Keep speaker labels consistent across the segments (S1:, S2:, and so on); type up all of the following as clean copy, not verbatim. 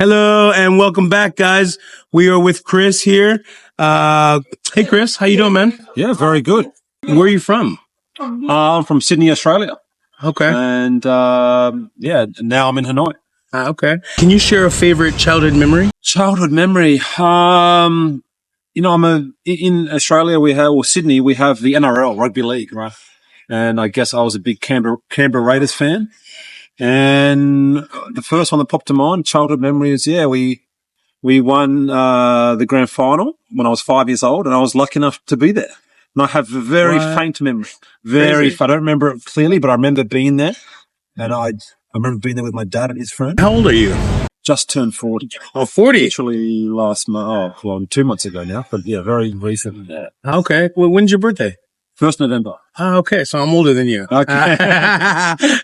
S1: Hello and welcome back, guys. We are with Chris here. Hey, Chris, how you doing, man?
S2: Yeah, very good.
S1: Where are you from?
S2: I'm from Sydney, Australia.
S1: Okay.
S2: And now I'm in Hanoi.
S1: Okay. Can you share a favorite childhood memory?
S2: Childhood memory. In Australia Sydney, we have the NRL, rugby league, right? And I guess I was a big Canberra Raiders fan. And the first one that popped to mind, childhood memory is, we won the grand final when I was 5 years old, and I was lucky enough to be there. And I have a very faint memory. I don't remember it clearly, but I remember being there. And I remember being there with my dad and his friend.
S1: How old are you?
S2: Just turned 40.
S1: Oh, 40.
S2: Literally last month. 2 months ago now, but yeah, very recent. Yeah.
S1: Okay. Well, when's your birthday?
S2: 1st November.
S1: Oh, okay. So I'm older than you.
S2: Okay.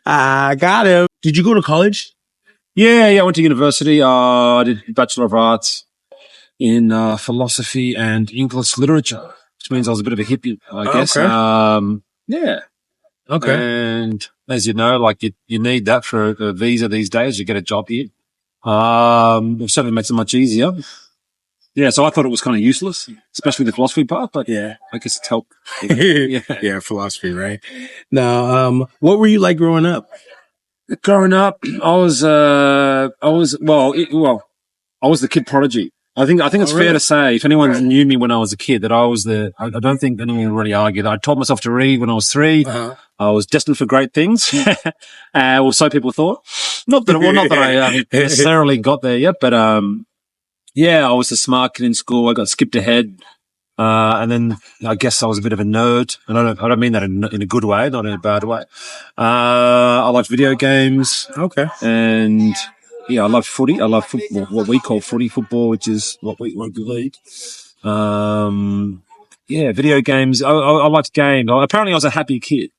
S1: I got him. Did you go to college?
S2: Yeah, I went to university. I did Bachelor of Arts in philosophy and English literature, which means I was a bit of a hippie, I guess.
S1: Okay.
S2: Yeah.
S1: Okay.
S2: And as you know, like you need that for a visa these days. You get a job here. It certainly makes it much easier. Yeah, so I thought it was kind of useless, especially the philosophy part, but yeah, I guess it's helped.
S1: Yeah, philosophy, right? Now, what were you like growing up?
S2: Growing up, I was the kid prodigy. I think it's fair to say, if anyone knew me when I was a kid, that I don't think anyone would really argue that I taught myself to read when I was 3. Uh-huh. I was destined for great things. Or so people thought. Not that I necessarily got there yet, but, I was a smart kid in school. I got skipped ahead. And then I guess I was a bit of a nerd. And I don't mean that in a good way, not in a bad way. I liked video games.
S1: Okay.
S2: And I love footy. I love football, what we call footy football, which is what we rugby league. Video games. I liked games. Apparently I was a happy kid.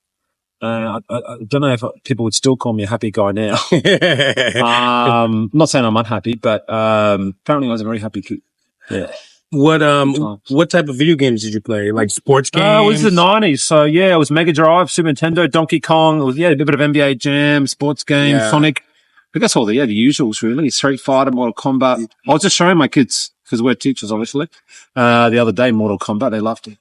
S2: I don't know if people would still call me a happy guy now. I'm not saying I'm unhappy, but apparently I was a very happy kid. Yeah.
S1: What type of video games did you play? Like sports games?
S2: It was the 90s. So it was Mega Drive, Super Nintendo, Donkey Kong. It was, a bit of NBA Jam, sports games, Sonic. I guess all the usuals really. Street Fighter, Mortal Kombat. I was just showing my kids, because we're teachers, obviously, the other day, Mortal Kombat. They loved it.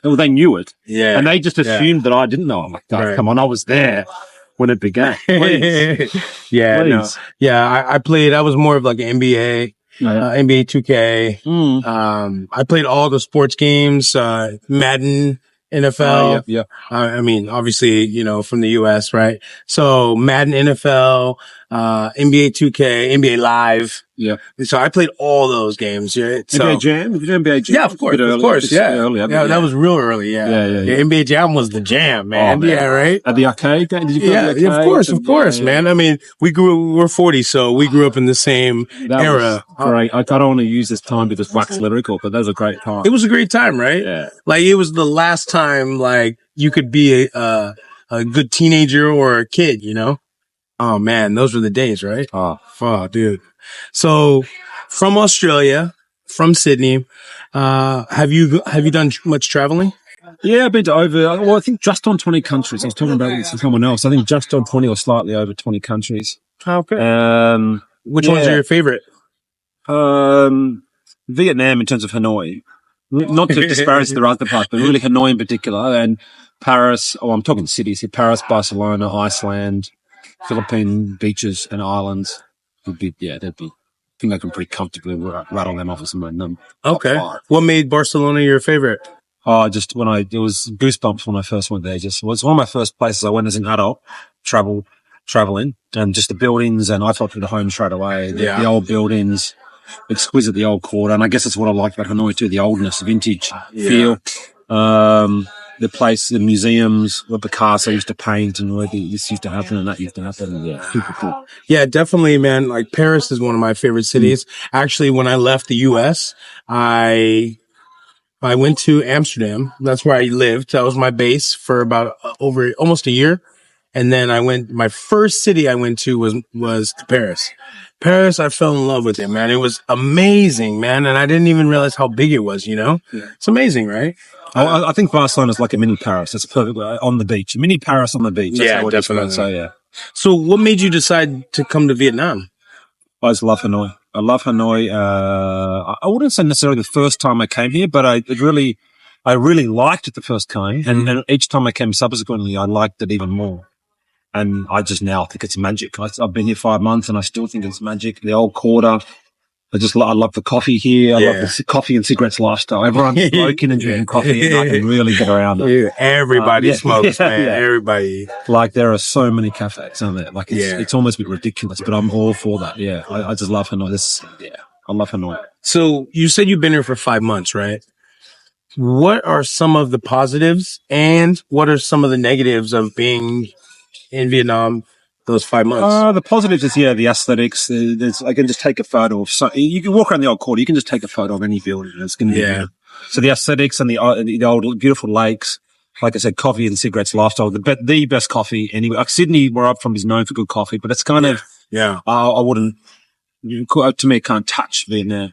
S2: They knew it. Yeah. And they just assumed that I didn't know. I'm like, come on, I was there when it began. Please.
S1: Please. I played, I was more of like an NBA. NBA 2K. I played all the sports games, Madden, NFL. I mean, obviously, from the US, right? So Madden, NFL, NBA 2K, NBA Live. Yeah. So I played all those games. Yeah. So,
S2: NBA Jam? Did you do NBA Jam?
S1: Yeah, of course. That was real early. Yeah. NBA Jam was the jam, man.
S2: Oh, man. Yeah, right? At the arcade? Did you play the arcade?
S1: Of course, man. I mean, we're 40, so we grew up in the same era.
S2: Great. I don't want to use this time to just wax lyrical, but that was a great time.
S1: It was a great time, right? Yeah. Like, it was the last time, like, you could be a good teenager or a kid, Oh, man, those were the days, right?
S2: Oh,
S1: fuck, dude. So, from Australia, from Sydney, have you done much traveling?
S2: Yeah, I've been to I think just on 20 countries. I was talking about this to someone else. I think just on 20 or slightly over 20 countries.
S1: Okay. Which ones are your favorite?
S2: Vietnam in terms of Hanoi. Not to disparage the other parts, but really Hanoi in particular. And Paris, I'm talking cities here, Paris, Barcelona, Iceland, Philippine beaches and islands. I think I can pretty comfortably rattle them off as some of them.
S1: Okay. What made Barcelona your favorite?
S2: Oh, it was goosebumps when I first went there. It was one of my first places I went as an adult, traveling, and just the buildings, and I felt at home straight away. The old buildings, exquisite, the old quarter, and I guess that's what I like about Hanoi too, the oldness, vintage feel. The place, the museums where Picasso used to paint and where this used to happen and that used to happen. Yeah, super cool.
S1: Yeah, definitely, man. Like, Paris is one of my favorite cities. Actually, when I left the U.S., I went to Amsterdam. That's where I lived. That was my base for about almost a year. And then my first city I went to was Paris. Paris, I fell in love with it, man. It was amazing, man. And I didn't even realize how big it was, Yeah. It's amazing, right?
S2: I think Barcelona is like a mini Paris. It's perfect on the beach. A mini Paris on the beach.
S1: That's definitely. So, what made you decide to come to Vietnam?
S2: I just love Hanoi. I love Hanoi. I wouldn't say necessarily the first time I came here, but I really liked it the first time. And each time I came subsequently, I liked it even more. And I just now think it's magic. I've been here 5 months and I still think it's magic. The old quarter. I love the coffee here. I love the coffee and cigarettes lifestyle. Everyone's smoking and drinking coffee, and I can really get around it.
S1: Yeah, everybody smokes, man. Everybody.
S2: Like, there are so many cafes, aren't there? Like, it's almost a bit ridiculous, but I'm all for that. Yeah, I just love Hanoi. I love Hanoi.
S1: So you said you've been here for 5 months, right? What are some of the positives and what are some of the negatives of being in Vietnam those 5 months?
S2: The positives is, the aesthetics. I can just take a photo of you can walk around the old quarter. You can just take a photo of any building. It's going to be good. So the aesthetics and the old beautiful lakes, like I said, coffee and cigarettes lifestyle, the best coffee anyway. Like Sydney, where I'm from, is known for good coffee, but it's kind of, I wouldn't, to me, it can't touch Vietnam.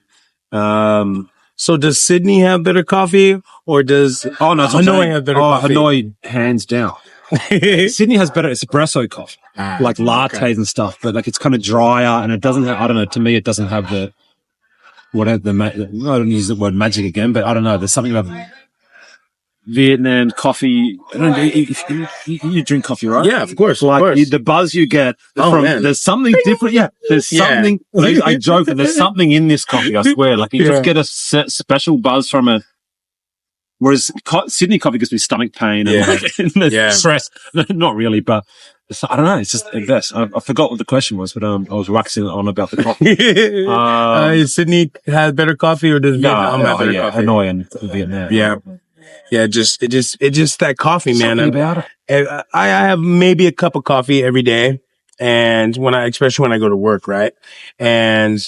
S1: So does Sydney have better coffee or does Hanoi have better coffee?
S2: Hanoi, hands down. Sydney has better espresso coffee, like lattes and stuff, but like it's kind of drier and it doesn't have, I don't know, to me it doesn't have I don't use the word magic again, but I don't know, there's something about Vietnam coffee. I don't know, you drink coffee, right?
S1: Yeah, of course.
S2: Like the buzz you get there's something different. Yeah, there's something, I joke, there's something in this coffee, I swear. Like you just get a special buzz from it. Whereas Sydney coffee gives me stomach pain and stress. Not really, but I don't know. It's just the best. I forgot what the question was, but I was waxing on about the coffee.
S1: Sydney has better coffee, or does Vietnam have better coffee?
S2: Hanoi and Vietnam.
S1: Yeah. Just that coffee, man.
S2: Something about it.
S1: I have maybe a cup of coffee every day, and especially when I go to work, right? And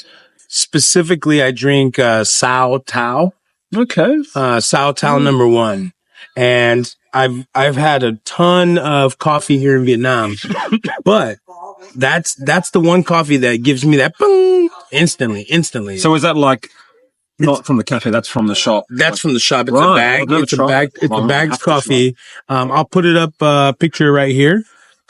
S1: specifically, I drink Sao Tao.
S2: Okay.
S1: Sao Tao number 1. And I've had a ton of coffee here in Vietnam, but that's the one coffee that gives me that boom instantly.
S2: So is that like not from the cafe? That's from the shop.
S1: That's from the shop. It's a bag. It's a bagged coffee. I'll put it up, picture right here,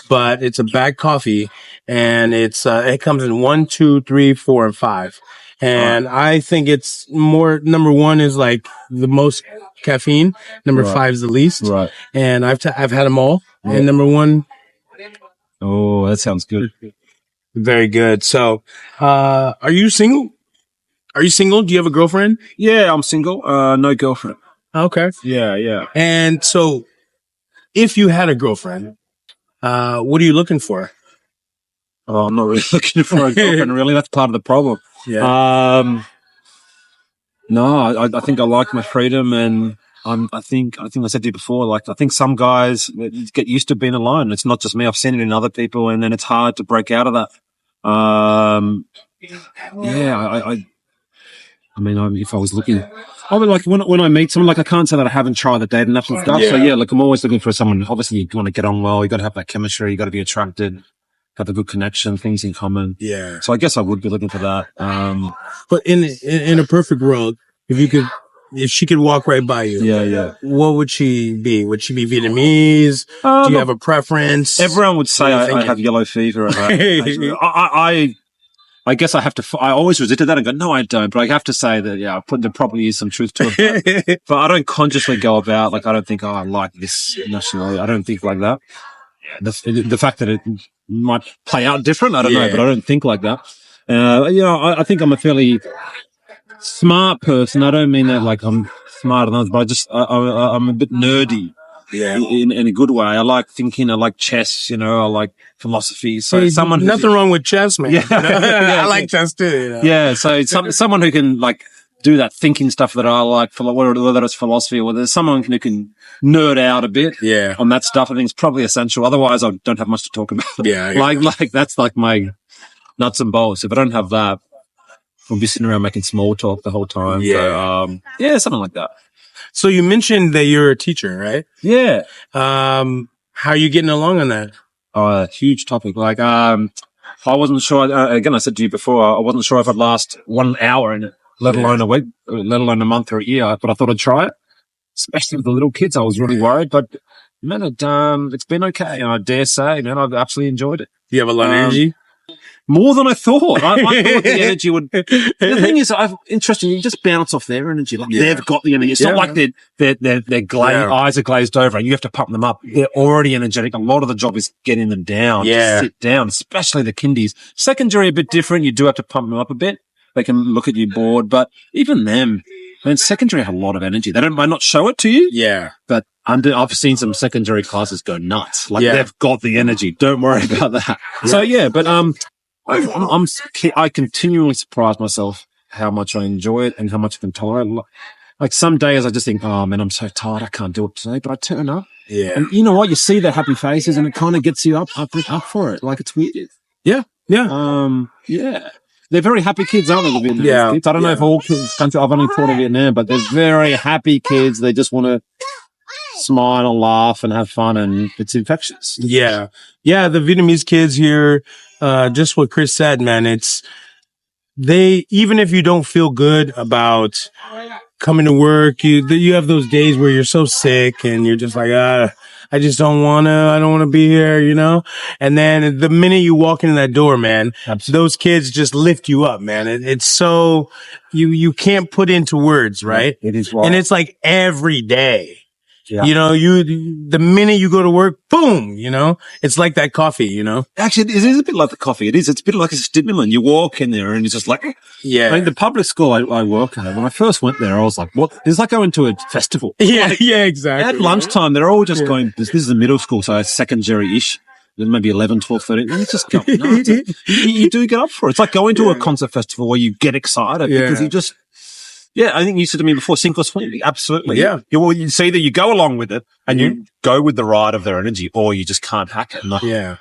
S1: but it's a bagged coffee and it comes in 1, 2, 3, 4, and 5. And I think it's more, number 1 is like the most caffeine. Number 5 is the least.
S2: Right.
S1: And I've had them all. Yeah. And number 1.
S2: Oh, that sounds good.
S1: Very good. So, are you single? Do you have a girlfriend?
S2: Yeah, I'm single. No girlfriend.
S1: Okay.
S2: Yeah.
S1: And so if you had a girlfriend, what are you looking for?
S2: Oh, I'm not really looking for a girlfriend, really. That's part of the problem.
S1: Yeah.
S2: No, I think I like my freedom, and I think I said to you before, like, I think some guys get used to being alone. It's not just me. I've seen it in other people, and then it's hard to break out of that. I mean, if I was looking, I would, like, when I meet someone, like, I can't say that I haven't tried the dating apps and stuff. Yeah. So yeah, like, I'm always looking for someone. Obviously, you want to get on well. You got to have that chemistry. You got to be attracted, have a good connection, things in common.
S1: Yeah.
S2: So I guess I would be looking for that.
S1: But in a perfect world, if she could walk right by you, what would she be? Would she be Vietnamese? Do you have a preference?
S2: Everyone would say I have yellow fever. I guess I have to. I always resisted that and go, no, I don't. But I have to say that, there probably is some truth to it. But I don't consciously go about, like, I don't think, I like this nationality. I don't think like that. The fact that it might play out different, I don't know, but I don't think like that. I think I'm a fairly smart person. I don't mean that like I'm smarter than others, but I'm a bit nerdy. Yeah. In a good way. I like thinking, I like chess, I like philosophy. So
S1: nothing wrong with chess, man. Yeah. I like chess too.
S2: Yeah. So someone who can, like, do that thinking stuff that I like, whether it's philosophy or there's someone who can nerd out a bit on that stuff. I think it's probably essential. Otherwise, I don't have much to talk about.
S1: Yeah.
S2: Like that's like my nuts and bolts. If I don't have that, we'll be sitting around making small talk the whole time.
S1: Yeah.
S2: So, something like that.
S1: So you mentioned that you're a teacher, right?
S2: Yeah.
S1: How are you getting along on that?
S2: Huge topic. Like, I wasn't sure, again, I said to you before, I wasn't sure if I'd last 1 hour in it, let alone a week, let alone a month or a year, but I thought I'd try it. Especially with the little kids, I was really worried, but man, it's been okay. And I dare say, man, I've absolutely enjoyed it.
S1: Do you have a lot of energy?
S2: More than I thought. I thought the energy would. The thing is, interesting. You just bounce off their energy. Like they've got the energy. It's not like their eyes are glazed over and you have to pump them up. They're already energetic. A lot of the job is getting them down.
S1: Yeah.
S2: To sit down, especially the kindies. Secondary a bit different. You do have to pump them up a bit. They can look at you bored, but even them, man, secondary have a lot of energy. They might not show it to you.
S1: Yeah.
S2: But I've seen some secondary classes go nuts. Like they've got the energy. Don't worry about that. Yeah. So but I continually surprise myself how much I enjoy it and how much I can tolerate. Like some days I just think, oh man, I'm so tired. I can't do it today, but I turn up.
S1: Yeah.
S2: And you know what? You see their happy faces and it kind of gets you up for it. Like it's weird.
S1: Yeah. Yeah.
S2: Yeah. They're very happy kids, aren't they? The Vietnamese kids? I don't know if all kids, I've only taught in Vietnam, but they're very happy kids. They just want to smile and laugh and have fun, and it's infectious.
S1: Yeah. Yeah. The Vietnamese kids here, just what Chris said, man, even if you don't feel good about coming to work, you have those days where you're so sick and you're just like, I just don't want to be here, you know? And then the minute you walk into that door, man, those kids just lift you up, man. It's so, you can't put into words, right?
S2: It is right.
S1: And it's like every day.
S2: Yeah.
S1: You know, the minute you go to work, boom, you know, it's like that coffee, you know?
S2: Actually, it is a bit like the coffee. It is. It's a bit like a stimulant. You walk in there and it's just like,
S1: yeah.
S2: I mean, the public school I work at, when I first went there, I was like, what? It's like going to a festival.
S1: Yeah,
S2: like,
S1: yeah, exactly.
S2: At lunchtime, they're all just going, this is a middle school, so secondary-ish. Maybe 11, 12, 13. And it's just go nuts. You do get up for it. It's like going to a concert festival where you get excited because you just, I think you said to me before, sink or swim. Absolutely.
S1: Yeah.
S2: You see that you go along with it and you go with the ride of their energy, or you just can't hack it. No,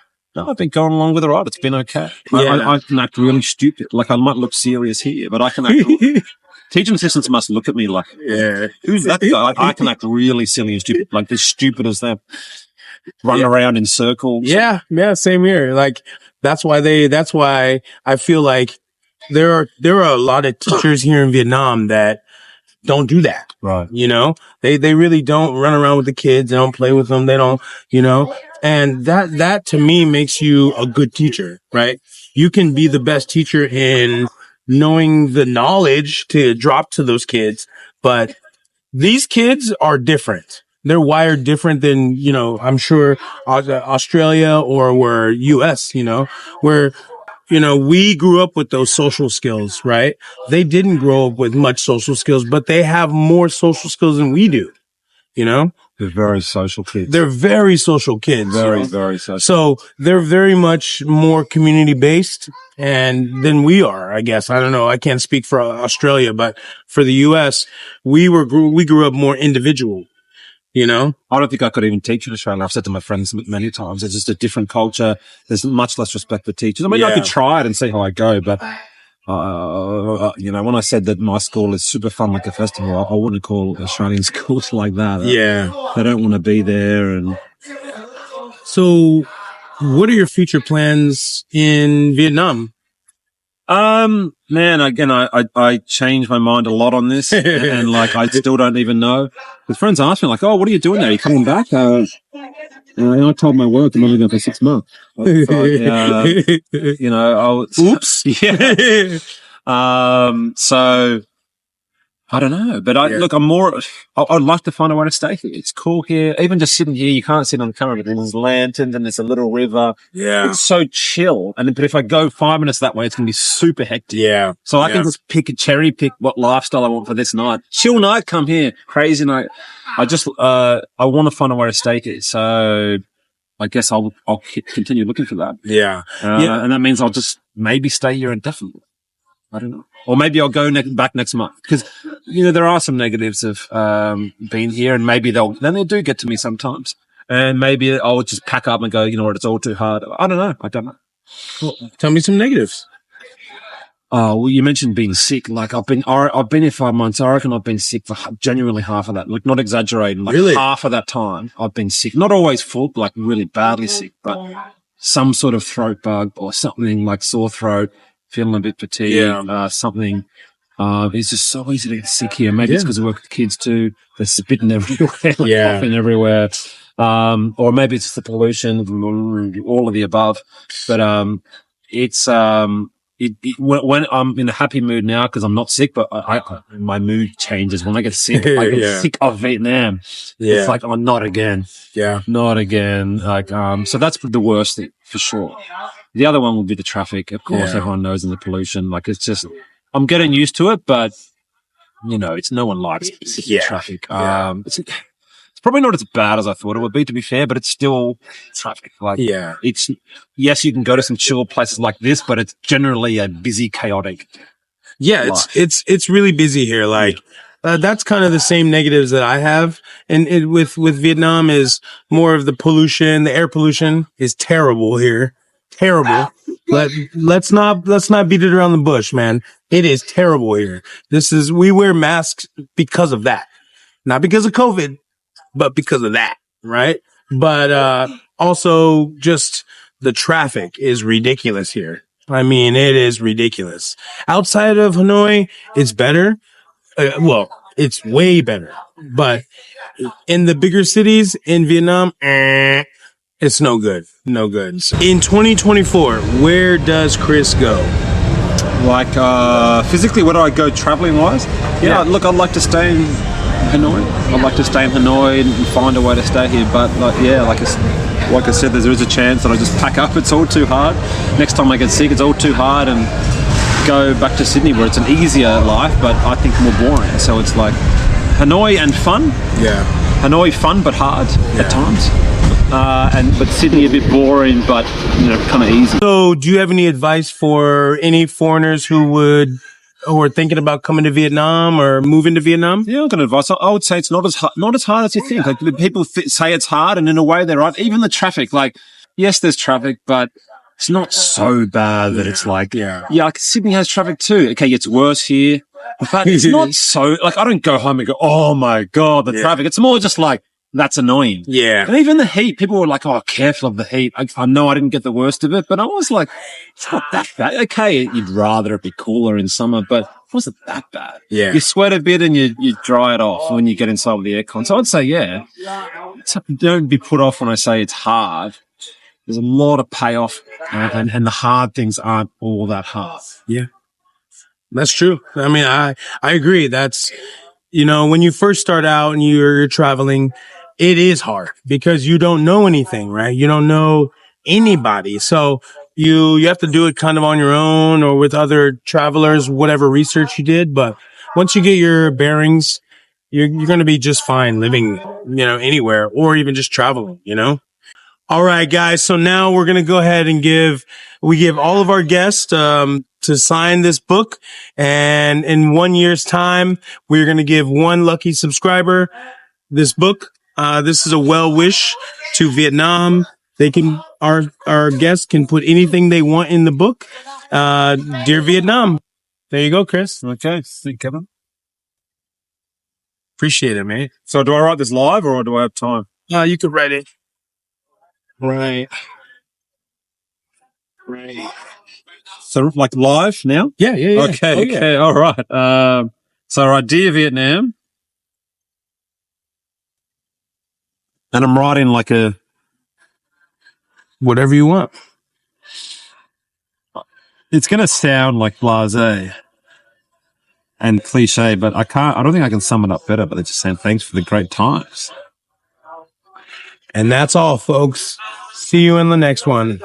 S2: I've been going along with the ride. It's been okay. I can act really stupid. Like I might look serious here, but I can act. Teaching assistants must look at me like, who's that guy? Like, I can act really silly and stupid, like as stupid as them. Run around in circles.
S1: Yeah. Yeah. Same here. Like that's why I feel like there are a lot of teachers here in Vietnam that don't do that.
S2: Right.
S1: You know, they really don't run around with the kids. They don't play with them. They don't, you know, and that to me makes you a good teacher, right? You can be the best teacher in knowing the knowledge to drop to those kids, but these kids are different. They're wired different than, you know, I'm sure Australia or US, you know, where, you know, we grew up with those social skills, right? They didn't grow up with much social skills, but they have more social skills than we do, you know?
S2: They're very social kids.
S1: They're very social kids.
S2: Very, very social.
S1: So they're very much more community based than we are, I guess. I don't know. I can't speak for Australia, but for the US, we grew up more individual. You know,
S2: I don't think I could even teach in Australia. I've said to my friends many times, it's just a different culture. There's much less respect for teachers. I mean, I could try it and see how I go, but, you know, when I said that my school is super fun like a festival, I wouldn't call Australian schools like that. They don't want to be there. And
S1: so what are your future plans in Vietnam?
S2: Man, again, I changed my mind a lot on this and like, I still don't even know. The friends ask me like, oh, what are you doing there? Are you coming back? I told my work I'm only going for 6 months. You know,
S1: oops.
S2: Yeah. So I don't know, but look, I'd like to find a way to stay here. It's cool here. Even just sitting here, you can't sit on the camera, but there's lanterns and there's a little river.
S1: Yeah.
S2: It's so chill. But if I go 5 minutes that way, it's going to be super hectic.
S1: Yeah.
S2: So I can just cherry pick what lifestyle I want for this night. Chill night, come here. Crazy night. I just, I want to find a way to stay here. So I guess I'll continue looking for that.
S1: Yeah.
S2: And that means I'll just maybe stay here indefinitely. I don't know. Or maybe I'll go back next month because, you know, there are some negatives of being here, and maybe they do get to me sometimes. And maybe I'll just pack up and go, you know what, it's all too hard. I don't know.
S1: Well, tell me some negatives.
S2: Well, you mentioned being sick. Like I've been here 5 months. I reckon I've been sick for genuinely half of that. Like not exaggerating. Like
S1: really?
S2: Half of that time I've been sick. Not always full, like really badly sick, but some sort of throat bug or something like sore throat. Feeling a bit fatigued, something. It's just so easy to get sick here. Maybe it's because I work with kids too. They're spitting everywhere, coughing everywhere. Or maybe it's the pollution, all of the above. But, it's when I'm in a happy mood now because I'm not sick, but my mood changes when I get sick. I get sick of Vietnam.
S1: Yeah.
S2: It's like, oh, not again.
S1: Yeah.
S2: Not again. Like, so that's the worst thing for sure. The other one would be the traffic. Of course, everyone knows, and the pollution. Like, it's just, I'm getting used to it, but you know, it's no one likes traffic. It's probably not as bad as I thought it would be, to be fair, but it's still traffic. Like, it's, yes, you can go to some chill places like this, but it's generally a busy, chaotic.
S1: Yeah, life. It's really busy here. Like, that's kind of the same negatives that I have. And with Vietnam is more of the pollution. The air pollution is terrible here. Terrible. Let's not beat it around the bush, man. It is terrible here. We wear masks because of that. Not because of COVID, but because of that, right? But also just the traffic is ridiculous here. I mean, it is ridiculous. Outside of Hanoi, it's better. Well, it's way better. But in the bigger cities in Vietnam, it's no good. No good. In 2024, where does Chris go?
S2: Like, physically, where do I go traveling wise? Yeah, look, I'd like to stay in Hanoi. I'd like to stay in Hanoi and find a way to stay here. But like I said, there is a chance that I just pack up. It's all too hard. Next time I get sick, it's all too hard, and go back to Sydney where it's an easier life, but I think more boring. So it's like Hanoi and fun.
S1: Yeah.
S2: Hanoi fun but hard at times. But Sydney a bit boring, but you know, kind of easy.
S1: So, do you have any advice for any foreigners who are thinking about coming to Vietnam or moving to Vietnam?
S2: Yeah, I've got advice. I would say it's not as hard as you think. Like, people say it's hard, and in a way they're right. Even the traffic, like, yes, there's traffic, but it's not so bad that it's like, like Sydney has traffic too. Okay, it's worse here, but it's not so, like, I don't go home and go, oh my God, the traffic. It's more just like, that's annoying.
S1: Yeah.
S2: And even the heat, people were like, oh, careful of the heat. I know I didn't get the worst of it, but I was like, it's not that bad. Okay, you'd rather it be cooler in summer, but it wasn't that bad.
S1: Yeah.
S2: You sweat a bit and you dry it off when you get inside with the aircon. So I'd say, don't be put off when I say it's hard. There's a lot of payoff, and the hard things aren't all that hard.
S1: Yeah. That's true. I mean, I agree. That's, you know, when you first start out and you're traveling, it is hard because you don't know anything, right? You don't know anybody. So you have to do it kind of on your own or with other travelers, whatever research you did. But once you get your bearings, you're going to be just fine living, you know, anywhere or even just traveling, you know? All right, guys. So now we're going to go ahead and give all of our guests, to sign this book. And in 1 year's time, we're going to give one lucky subscriber this book. This is a well wish to Vietnam. Our guests can put anything they want in the book. Dear Vietnam. There you go, Chris.
S2: Okay. Thank you, Kevin.
S1: Appreciate it, mate.
S2: So do I write this live or do I have time?
S1: You could write it. Right.
S2: So like live now?
S1: Yeah.
S2: Okay. All right. So right, Dear Vietnam. And I'm writing like
S1: whatever you want.
S2: It's going to sound like blasé and cliche, but I don't think I can sum it up better, but they're just saying thanks for the great times.
S1: And that's all, folks. See you in the next one.